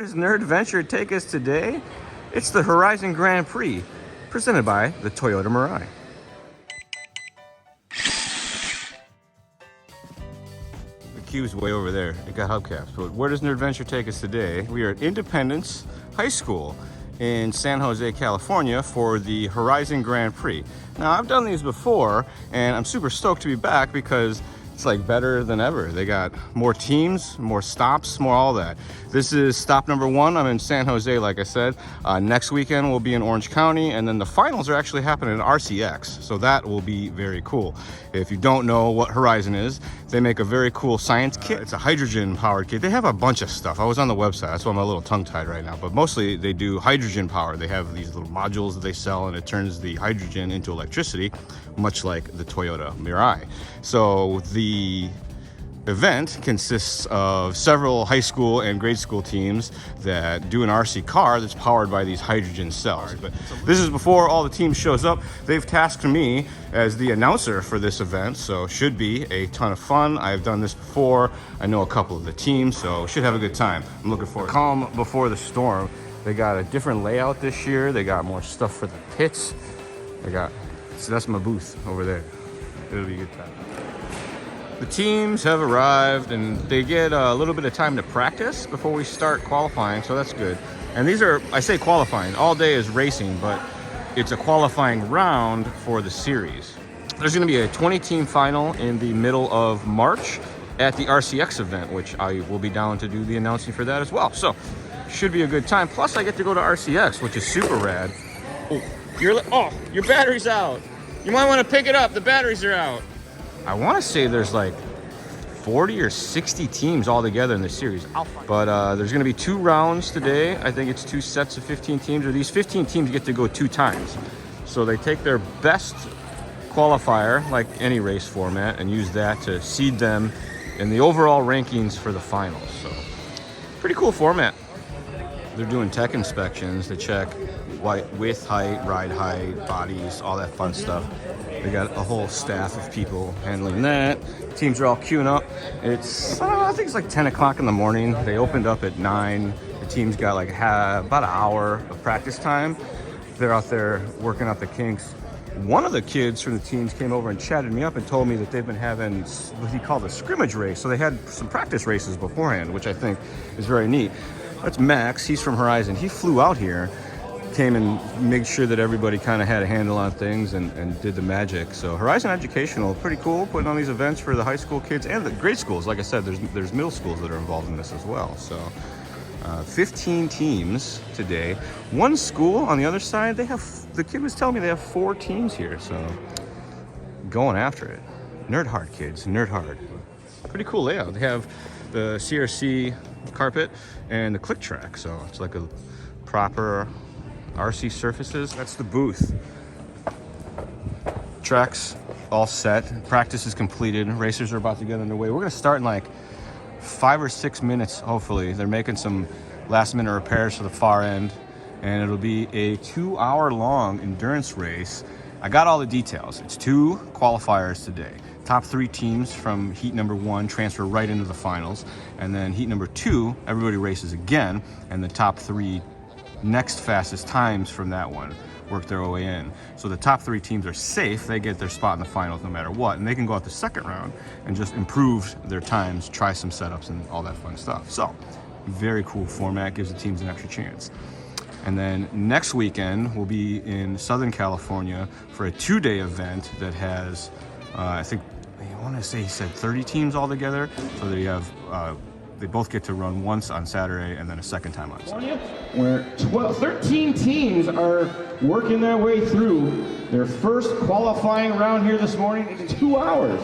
does Nerd Adventure take us today? It's the Horizon Grand Prix, presented by the Toyota Mirai. The cube's way over there. It got hubcaps. But where does Nerd Adventure take us today? We are at Independence High School in San Jose, California for the Horizon Grand Prix. Now, I've done these before, and I'm super stoked to be back because it's like better than ever. They got more teams, more stops, more all that. This is stop number 1. I'm in San Jose, like I said. Next weekend we'll be in Orange County, and then the finals are actually happening in RCX, so that will be very cool. If you don't know what Horizon is, they make a very cool science kit. It's a hydrogen-powered kit. They have a bunch of stuff. I was on the website, that's why I'm a little tongue-tied right now, but mostly they do hydrogen-powered. They have these little modules that they sell, and it turns the hydrogen into electricity, much like the Toyota Mirai. So the event consists of several high school and grade school teams that do an RC car that's powered by these hydrogen cells. But this is before all the teams shows up. They've tasked me as the announcer for this event, so should be a ton of fun. I've done this before. I know a couple of the teams, so should have a good time. I'm looking forward to it. Calm before the storm. They got a different layout this year. They got more stuff for the pits. So that's my booth over there. It'll be a good time. The teams have arrived and they get a little bit of time to practice before we start qualifying, so that's good. And these are, I say qualifying, all day is racing, but it's a qualifying round for the series. There's gonna be a 20-team final in the middle of March at the RCX event, which I will be down to do the announcing for that as well. So, should be a good time. Plus, I get to go to RCX, which is super rad. Oh, your battery's out. You might wanna pick it up, the batteries are out. I want to say there's like 40 or 60 teams all together in this series. But there's going to be 2 rounds today. I think it's 2 sets of 15 teams, or these 15 teams get to go 2 times. So they take their best qualifier, like any race format, and use that to seed them in the overall rankings for the finals. So pretty cool format. They're doing tech inspections. They check width, height, ride height, bodies, all that fun stuff. They got a whole staff of people handling that. Teams are all queuing up. It's, I think it's like 10 o'clock in the morning. They opened up at 9. The team's got like about an hour of practice time. They're out there working out the kinks. One of the kids from the teams came over and chatted me up and told me that they've been having what he called a scrimmage race. So they had some practice races beforehand, which I think is very neat. That's Max. He's from Horizon. He flew out here, came and made sure that everybody kind of had a handle on things and did the magic. So Horizon Educational, pretty cool, putting on these events for the high school kids and the grade schools. Like I said, there's middle schools that are involved in this as well. So 15 teams today. One school on the other side, the kid was telling me they have 4 teams here. So going after it. Nerd hard, kids, nerd hard. Pretty cool layout. They have the CRC carpet and the click track. So it's like a proper RC surfaces. That's the booth. Tracks all set. Practice is completed. Racers are about to get underway. We're gonna start in like 5 or 6 minutes, hopefully. They're making some last minute repairs for the far end, and it'll be a 2-hour long endurance race. I got all the details. It's 2 qualifiers today. Top 3 teams from heat number 1 transfer right into the finals, and then heat number 2, everybody races again, and the top 3 next fastest times from that one work their way in. So the top 3 teams are safe. They get their spot in the finals no matter what, and they can go out the second round and just improve their times, try some setups and all that fun stuff. So very cool format, gives the teams an extra chance. And then next weekend we'll be in Southern California for a 2-day event that has I think I want to say he said 30 teams all together. So they have they both get to run once on Saturday and then a second time on Sunday. Where 13 teams are working their way through their first qualifying round here this morning in 2 hours.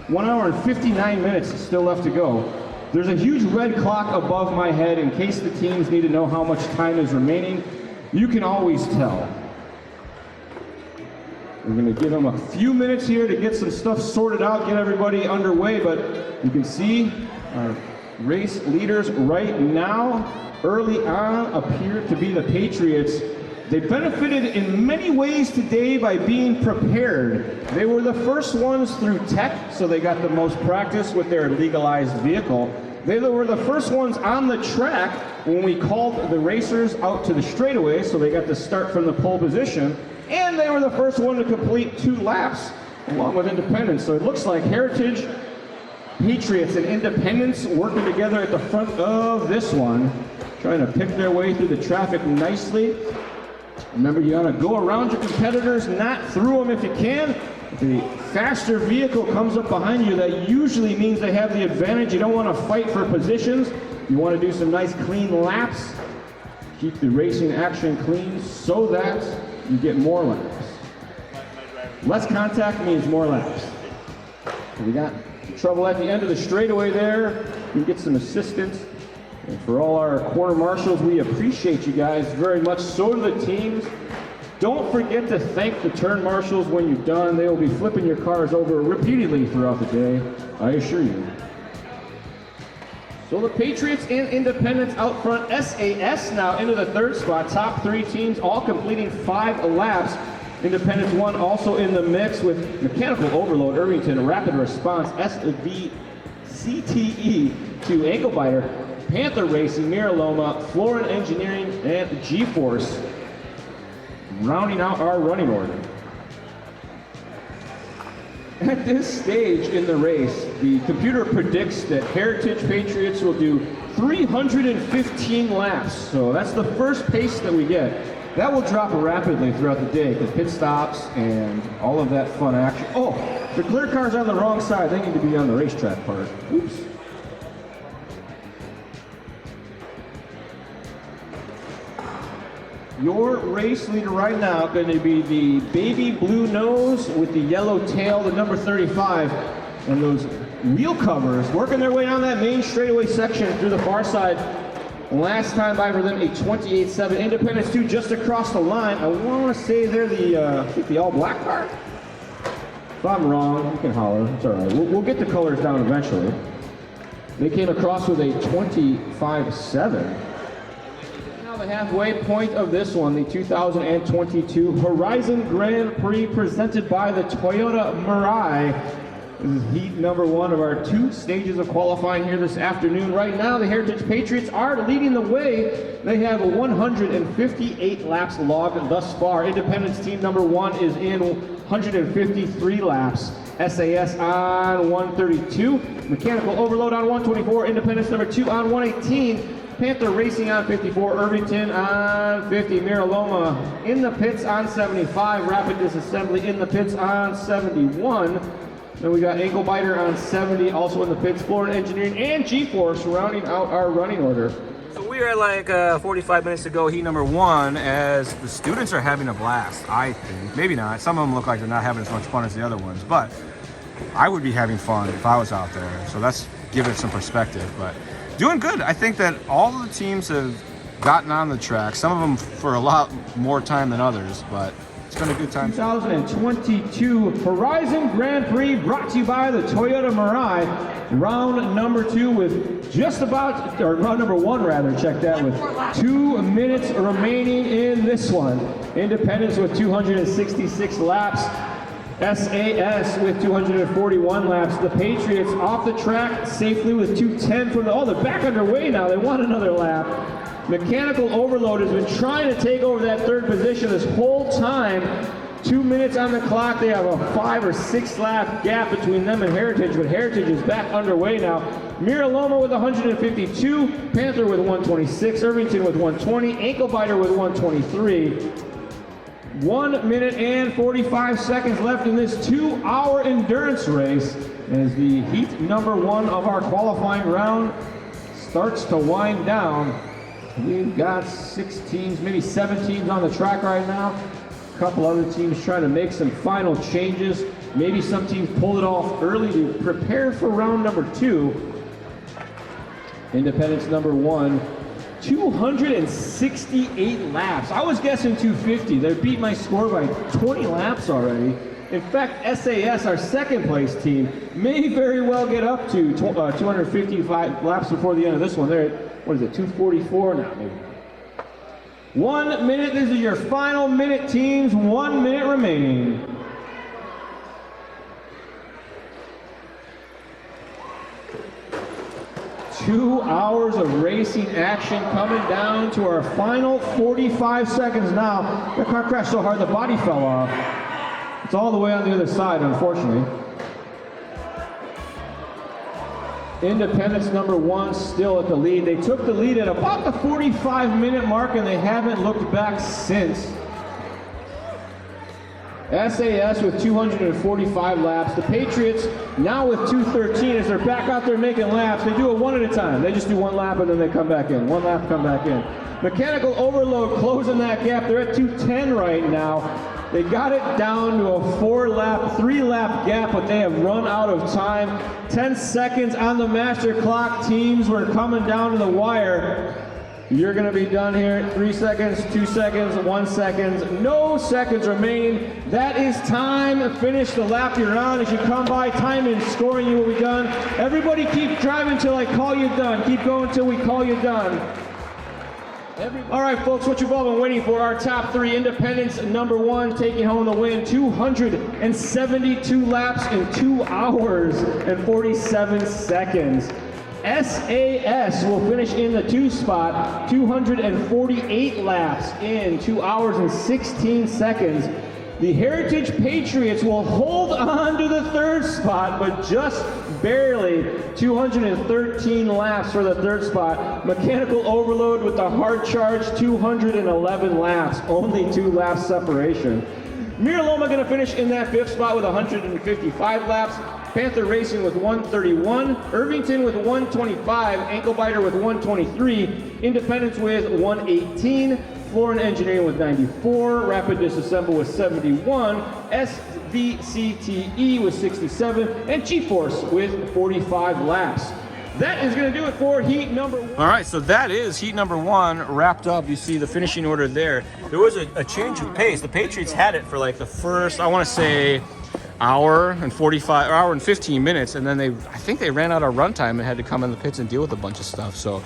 1 hour and 59 minutes is still left to go. There's a huge red clock above my head in case the teams need to know how much time is remaining. You can always tell. We're going to give them a few minutes here to get some stuff sorted out, get everybody underway, but you can see our race leaders right now, early on, appear to be the Patriots. They benefited in many ways today by being prepared. They were the first ones through tech, so they got the most practice with their legalized vehicle. They were the first ones on the track when we called the racers out to the straightaway, so they got to start from the pole position. And they were the first one to complete 2 laps along with Independence. So it looks like Heritage, Patriots, and Independence working together at the front of this one, trying to pick their way through the traffic nicely. Remember, you gotta go around your competitors, not through them if you can. If the faster vehicle comes up behind you, that usually means they have the advantage. You don't want to fight for positions. You want to do some nice clean laps. Keep the racing action clean so that you get more laps. Less contact means more laps. So we got trouble at the end of the straightaway there. You get some assistance. And for all our quarter marshals, we appreciate you guys very much. So do the teams. Don't forget to thank the turn marshals when you're done. They will be flipping your cars over repeatedly throughout the day, I assure you. So the Patriots and Independents out front. SAS now into the 3rd spot. Top 3 teams all completing 5 laps. Independents 1 also in the mix with Mechanical Overload, Irvington, Rapid Response, SVCTE to Ankle Biter, Panther Racing, Miraloma, Florin Engineering, and G-Force. Rounding out our running order. At this stage in the race, the computer predicts that Heritage Patriots will do 315 laps. So that's the first pace that we get. That will drop rapidly throughout the day because pit stops and all of that fun action. Oh, the clear car's on the wrong side. They need to be on the racetrack part. Oops. Your race leader right now going to be the baby blue nose with the yellow tail, the number 35, and those wheel covers working their way down that main straightaway section through the far side. Last time by for them, a 28.7. Independence 2 just across the line. I want to say they're the all black car. If I'm wrong, you can holler. It's all right. We'll get the colors down eventually. They came across with a 25.7. The halfway point of this one, the 2022 Horizon Grand Prix presented by the Toyota Mirai. This is heat number 1 of our 2 stages of qualifying here this afternoon. Right now, the Heritage Patriots are leading the way. They have 158 laps logged thus far. Independence team number 1 is in 153 laps. SAS on 132. Mechanical Overload on 124. Independence number 2 on 118. Panther Racing on 54, Irvington on 50, Miraloma in the pits on 75, Rapid Disassembly in the pits on 71. Then we got Ankle Biter on 70, also in the pits, Florin Engineering and G-Force rounding out our running order. So we are like 45 minutes to go, heat number 1, as the students are having a blast, I think. Maybe not. Some of them look like they're not having as much fun as the other ones, but I would be having fun if I was out there. So that's giving it some perspective, but doing good. I think that all of the teams have gotten on the track, some of them for a lot more time than others, but it's been a good time. 2022 Horizon Grand Prix brought to you by the Toyota Mirai. Round number 2 with just about, or round number 1 rather, check that, with 2 minutes remaining in this one. Independence with 266 laps. SAS with 241 laps. The Patriots off the track safely with 210 from the, oh, they're back underway now. They want another lap. Mechanical Overload has been trying to take over that 3rd position this whole time. 2 minutes on the clock. They have a 5 or 6 lap gap between them and Heritage, but Heritage is back underway now. Miraloma with 152, Panther with 126, Irvington with 120, Ankle Biter with 123. 1 minute and 45 seconds left in this 2-hour endurance race as the heat number 1 of our qualifying round starts to wind down. We've got 6 teams, maybe 7 teams on the track right now. A couple other teams trying to make some final changes. Maybe some teams pulled it off early to prepare for round number 2. Independence number 1. 268 laps. I was guessing 250. They beat my score by 20 laps already. In fact, SAS, our 2nd place team, may very well get up to 255 laps before the end of this one. They're at, what is it, 244 now, maybe. 1 minute, this is your final minute, teams. 1 minute remaining. 2 hours of racing action coming down to our final 45 seconds now. The car crashed so hard the body fell off. It's all the way on the other side, unfortunately. Independence number 1 still at the lead. They took the lead at about the 45-minute mark and they haven't looked back since. SAS with 245 laps. The Patriots now with 213 as they're back out there making laps. They do it one at a time. They just do 1 lap and then they come back in. 1 lap, come back in. Mechanical Overload closing that gap. They're at 210 right now. They got it down to a 4-lap, 3-lap gap, but they have run out of time. 10 seconds on the master clock. Teams were coming down to the wire. You're gonna be done here. 3 seconds, 2 seconds, 1 second. No seconds remaining. That is time. Finish the lap you're on. As you come by, time and scoring, you will be done. Everybody keep driving until I call you done. Keep going until we call you done. All right, folks, what you've all been waiting for, our top 3. Independence number 1 taking home the win, 272 laps in 2 hours and 47 seconds. SAS will finish in the 2 spot, 248 laps in 2 hours and 16 seconds. The Heritage Patriots will hold on to the 3rd spot, but just barely. 213 laps for the 3rd spot. Mechanical Overload with the hard charge, 211 laps. Only 2 laps separation. Miraloma going to finish in that 5th spot with 155 laps. Panther Racing with 131. Irvington with 125. Ankle Biter with 123. Independence with 118. Florin Engineering with 94, Rapid Disassemble with 71, SVCTE with 67, and G-Force with 45 laps. That is going to do it for heat number 1. All right, so that is heat number 1 wrapped up. You see the finishing order there. There was a change of pace. The Patriots had it for like the first, I want to say, hour and 15 minutes, and then I think they ran out of runtime and had to come in the pits and deal with a bunch of stuff. So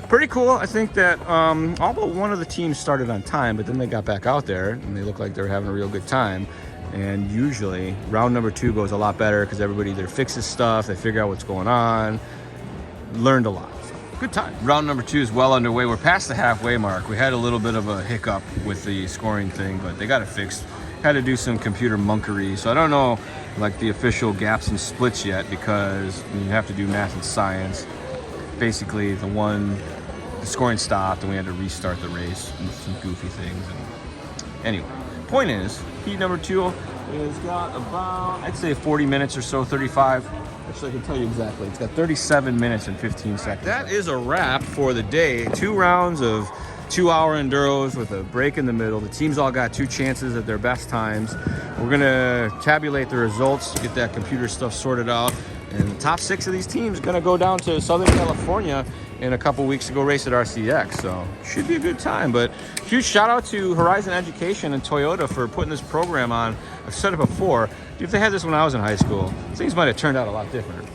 pretty cool. I think that all but one of the teams started on time, but then they got back out there and they looked like they were having a real good time. And usually round number 2 goes a lot better because everybody either fixes stuff, they figure out what's going on, learned a lot. So, good time. Round number 2 is well underway. We're past the halfway mark. We had a little bit of a hiccup with the scoring thing, but they got it fixed. Had to do some computer monkery, so I don't know like the official gaps and splits yet because you have to do math and science. Basically, the scoring stopped and we had to restart the race and some goofy things. And anyway, point is, heat number 2 has got about, I'd say 40 minutes or so, 35. Actually, I can tell you exactly. It's got 37 minutes and 15 seconds. That is a wrap for the day. 2 rounds of 2-hour enduros with a break in the middle. The teams all got 2 chances at their best times. We're gonna tabulate the results, get that computer stuff sorted out, and the top 6 of these teams are gonna go down to Southern California in a couple weeks to go race at RCX. So should be a good time. But huge shout out to Horizon Education and Toyota for putting this program on. I've said it before, if they had this when I was in high school, things might have turned out a lot different.